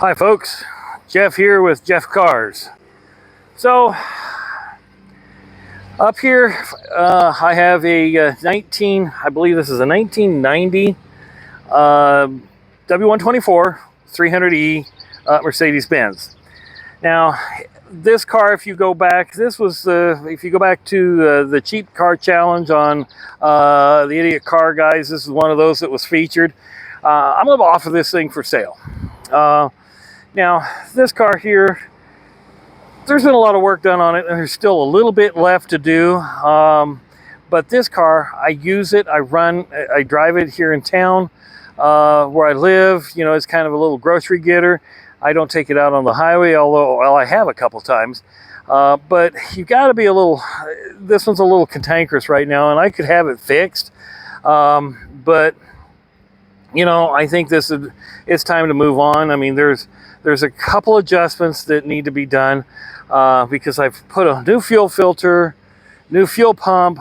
Hi folks, Jeff here with Jeff Cars. So up here I have a 19, I believe this is a 1990 W124 300E Mercedes-Benz. Now this car, if you go back, this was if you go back to the Cheap Car Challenge on the Idiot Car Guys, this is one of those that was featured. I'm going to offer this thing for sale. Now, this car here, there's been a lot of work done on it, and there's still a little bit left to do. But this car, I use it, I drive it here in town where I live. You know, it's kind of a little grocery getter. I don't take it out on the highway, although, well, I have a couple times. But you got to be a little, this one's a little cantankerous right now, and I could have it fixed. But, you know, I think it's time to move on. I mean, there's a couple adjustments that need to be done because I've put a new fuel filter, new fuel pump.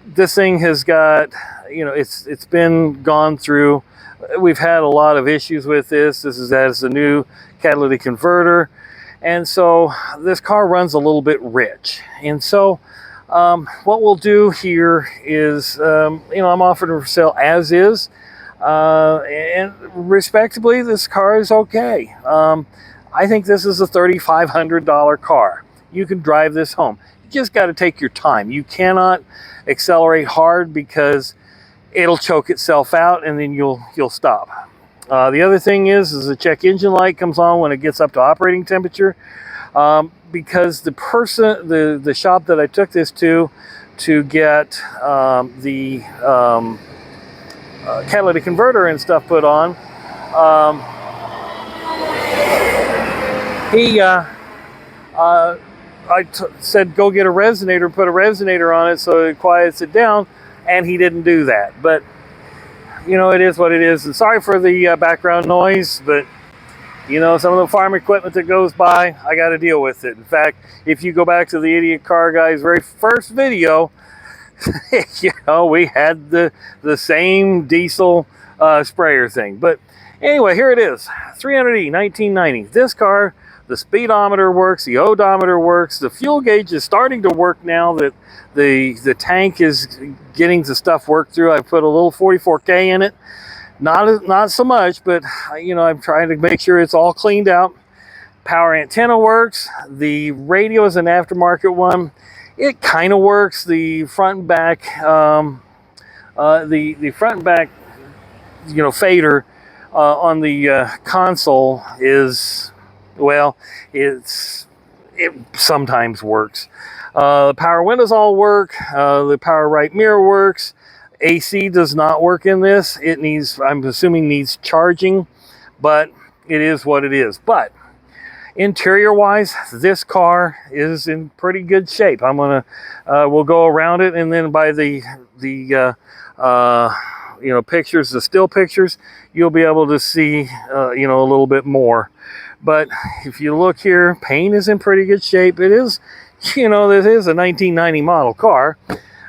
This thing has got, you know, it's been gone through. We've had a lot of issues with this. This is as a new catalytic converter. And so this car runs a little bit rich. And so what we'll do here is, you know, I'm offering for sale as is. And respectably, this car is okay. I think this is a $3,500 car. You can drive this home. You just got to take your time. You cannot accelerate hard because it'll choke itself out and then you'll stop. The other thing is the check engine light comes on when it gets up to operating temperature. Because the shop that I took this to get the catalytic converter and stuff put on, I said go get a resonator, put a resonator on it so it quiets it down, and he didn't do that. But you know, it is what it is. And sorry for the background noise, but you know, some of the farm equipment that goes by, I got to deal with it. In fact, if you go back to the Idiot Car Guy's very first video, you know, we had the same diesel sprayer thing. But anyway, here it is, 300E 1990. This car, the speedometer works, the odometer works, the fuel gauge is starting to work now that the tank is getting the stuff worked through. I put a little 44K in it. Not so much, but you know, I'm trying to make sure it's all cleaned out. Power antenna works. The radio is an aftermarket one. It kind of works. The front and back, the front and back, you know, fader on the console is, well, it sometimes works. The power windows all work. The power right mirror works. AC does not work in this. It needs, I'm assuming, needs charging, but it is what it is. But interior wise, this car is in pretty good shape. I'm gonna we'll go around it, and then by the you know, pictures, the still pictures, you'll be able to see you know, a little bit more. But if you look here, paint is in pretty good shape. It is, you know, this is a 1990 model car.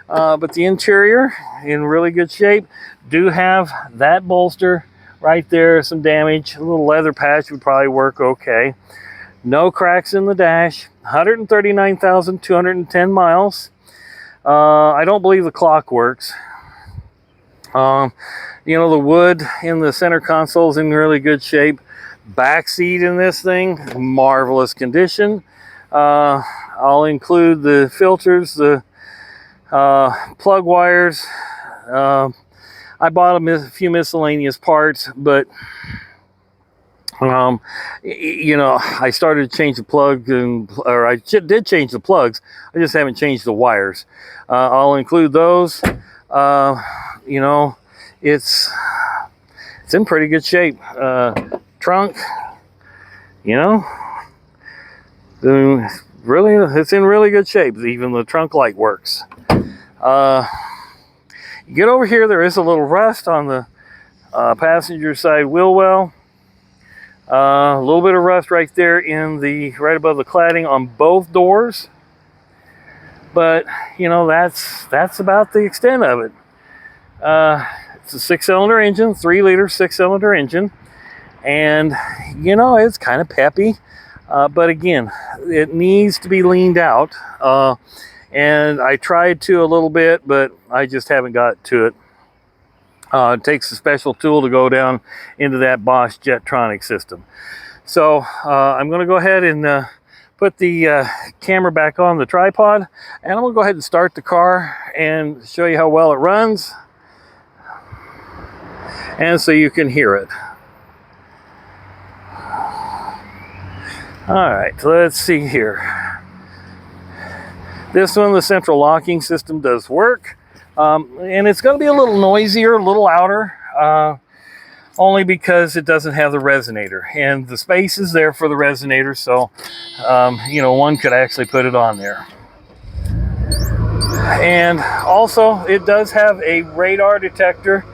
But the interior in really good shape. Do have that bolster right there, some damage. A little leather patch would probably work okay. No cracks in the dash. 139,210 miles. I don't believe the clock works. You know, the wood in the center console is in really good shape. Back seat in this thing, marvelous condition. I'll include the filters, the plug wires. I bought a few miscellaneous parts, but you know, I started to change the plug, or I did change the plugs. I just haven't changed the wires. I'll include those. You know, it's in pretty good shape. Trunk, you know, really, it's in really good shape. Even the trunk light works. You get over here, there is a little rust on the passenger side wheel well. A little bit of rust right there right above the cladding on both doors. But you know, that's about the extent of it. It's a 6-cylinder engine, 3-liter 6-cylinder engine, and you know, it's kind of peppy, but again, it needs to be leaned out, and I tried to a little bit, but I just haven't got to it. It takes a special tool to go down into that Bosch Jetronic system. So I'm going to go ahead and put the camera back on the tripod, and I'm going to go ahead and start the car and show you how well it runs, and so you can hear it. All right, let's see here. This one, the central locking system does work, and it's going to be a little noisier, a little louder, only because it doesn't have the resonator, and the space is there for the resonator, so you know, one could actually put it on there. And also, it does have a radar detector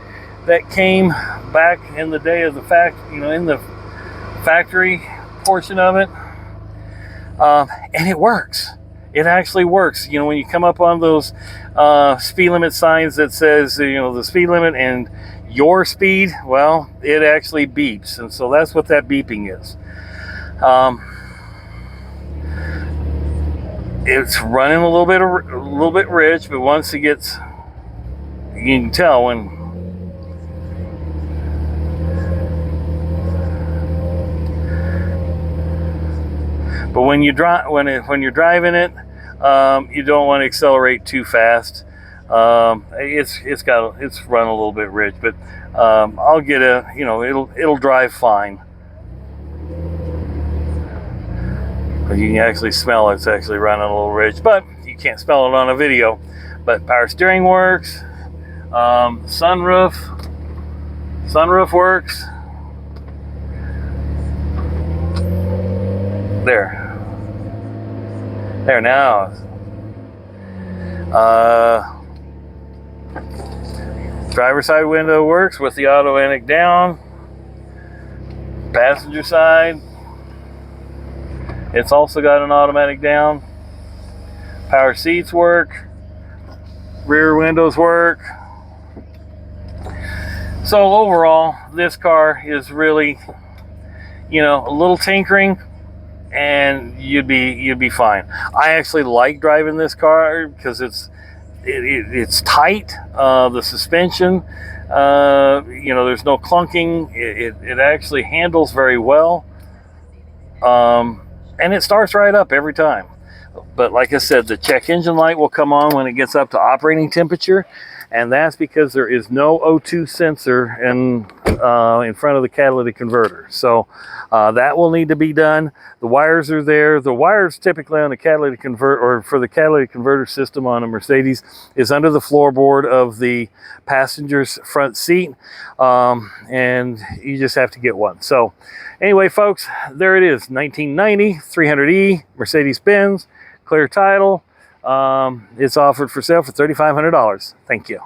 that came back in the day of the in the factory portion of it, and it works. It actually works. You know, when you come up on those speed limit signs that says, you know, the speed limit and your speed, well, it actually beeps, and so that's what that beeping is. It's running a little bit rich, but once it gets, you can tell when. But when you when you're driving it, you don't want to accelerate too fast. It's run a little bit rich, but I'll get you know, it'll drive fine. But you can actually smell it's actually running a little rich, but you can't smell it on a video. But power steering works, sunroof works. There now. Driver side window works with the automatic down. Passenger side, it's also got an automatic down. Power seats work. Rear windows work. So overall, this car is really, you know, a little tinkering, and you'd be fine. I actually like driving this car because it's tight. The suspension, you know, there's no clunking. It actually handles very well, and it starts right up every time. But like I said, the check engine light will come on when it gets up to operating temperature, and that's because there is no O2 sensor in front of the catalytic converter. So that will need to be done. The wires are there. The wires typically on the catalytic converter, or for the catalytic converter system on a Mercedes, is under the floorboard of the passenger's front seat, and you just have to get one. So anyway, folks, there it is, 1990 300e Mercedes-Benz, clear title. It's offered for sale for $3,500. Thank you.